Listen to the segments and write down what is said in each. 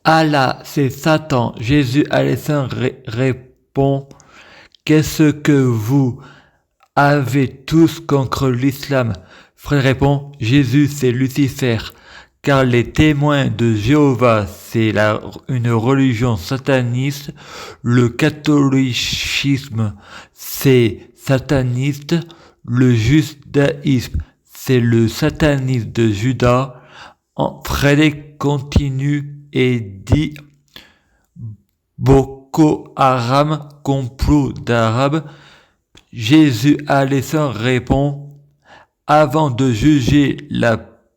Allah, c'est Satan. Jésus Alessandre répond, qu'est-ce que vous avez tous contre l'islam? Fred répond, Jésus c'est Lucifer, car les témoins de Jéhovah c'est une religion sataniste, le catholicisme c'est sataniste, le judaïsme c'est le satanisme de Judas. Frédéric continue et dit Boko Haram, complot d'Arabes. Jésus Alessandre répond, avant de juger la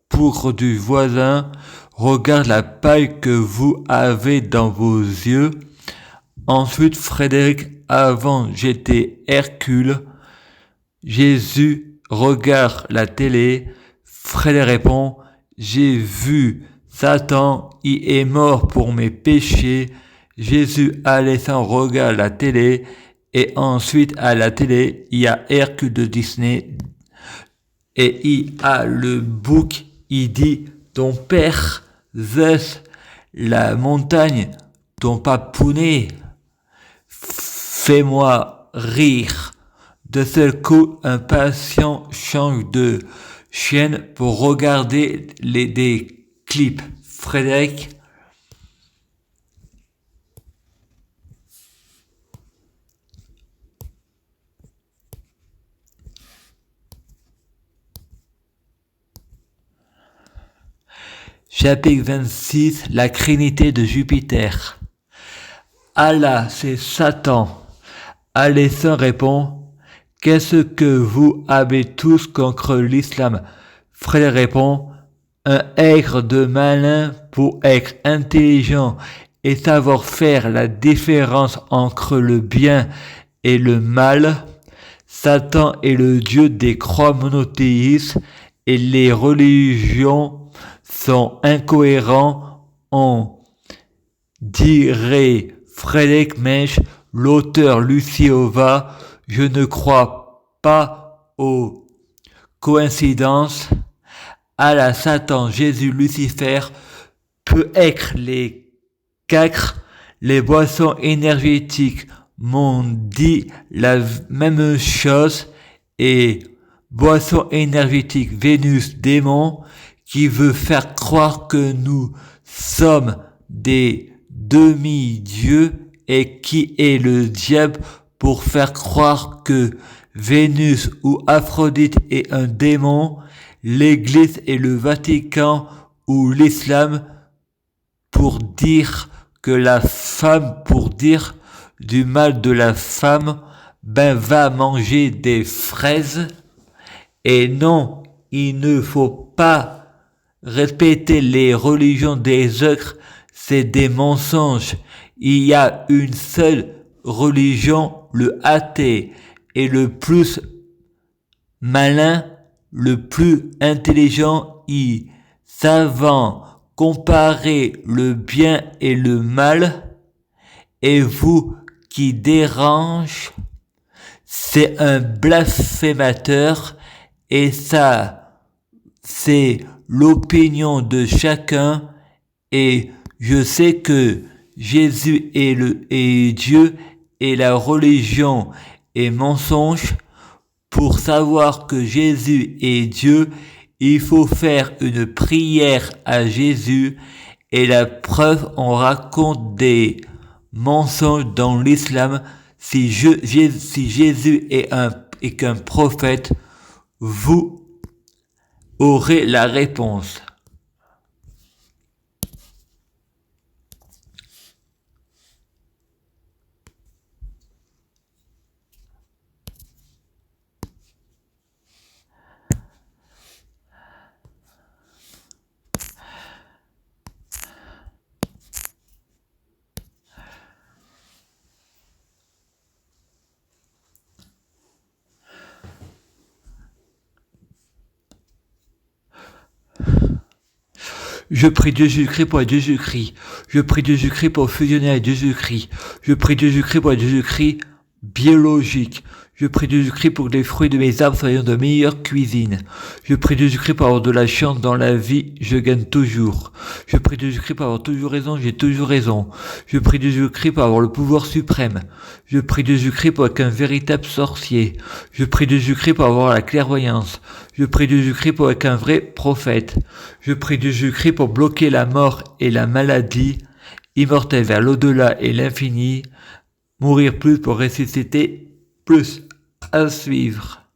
poudre du voisin, regarde la paille que vous avez dans vos yeux. Ensuite, Frédéric, avant j'étais Hercule. Jésus regarde la télé. Frédéric répond, j'ai vu Satan, il est mort pour mes péchés. Jésus Alessandre regarde la télé. Et ensuite, à la télé, il y a Hercule de Disney. Et il a le bouc, il dit, ton père, Zeus, la montagne, ton papounet, fais-moi rire. De seul coup, un patient change de chaîne pour regarder des clips. Frédéric, chapitre 26, la trinité de Jupiter. Allah, c'est Satan. Alessandre répond, qu'est-ce que vous avez tous contre l'islam? Frédéric répond, un aigre de malin pour être intelligent et savoir faire la différence entre le bien et le mal. Satan est le dieu des croix monothéistes et les religions sont incohérents. On dirait Frédéric Mensch, l'auteur Luciova, je ne crois pas aux coïncidences. Allah, Satan, Jésus, Lucifer peut être les quatre. Les boissons énergétiques m'ont dit la même chose et boissons énergétiques Vénus, démon, qui veut faire croire que nous sommes des demi-dieux et qui est le diable pour faire croire que Vénus ou Aphrodite est un démon, l'Église et le Vatican ou l'islam pour dire que la femme, pour dire du mal de la femme, va manger des fraises. Et non, il ne faut pas respecter les religions des autres, c'est des mensonges. Il y a une seule religion, le athée, et le plus malin, le plus intelligent, savant comparer le bien et le mal, et vous qui dérange, c'est un blasphémateur, et ça, c'est l'opinion de chacun, et je sais que Jésus est Dieu et la religion est mensonge. Pour savoir que Jésus est Dieu, il faut faire une prière à Jésus et la preuve, on raconte des mensonges dans l'islam. Si Jésus est qu'un prophète, vous aurez la réponse. Je prie Jésus-Christ pour être Jésus-Christ. Je prie Jésus-Christ pour fusionner avec Jésus-Christ. Je prie Jésus-Christ pour être Jésus-Christ biologique. Je prie Jésus-Christ pour que les fruits de mes arbres soient de meilleure cuisine. Je prie Jésus-Christ pour avoir de la chance dans la vie, je gagne toujours. Je prie Jésus-Christ pour avoir toujours raison, j'ai toujours raison. Je prie Jésus-Christ pour avoir le pouvoir suprême. Je prie Jésus-Christ pour être un véritable sorcier. Je prie Jésus-Christ pour avoir la clairvoyance. Je prie Jésus-Christ pour être un vrai prophète. Je prie Jésus-Christ pour bloquer la mort et la maladie, immortel vers l'au-delà et l'infini, mourir plus pour ressusciter plus. À suivre.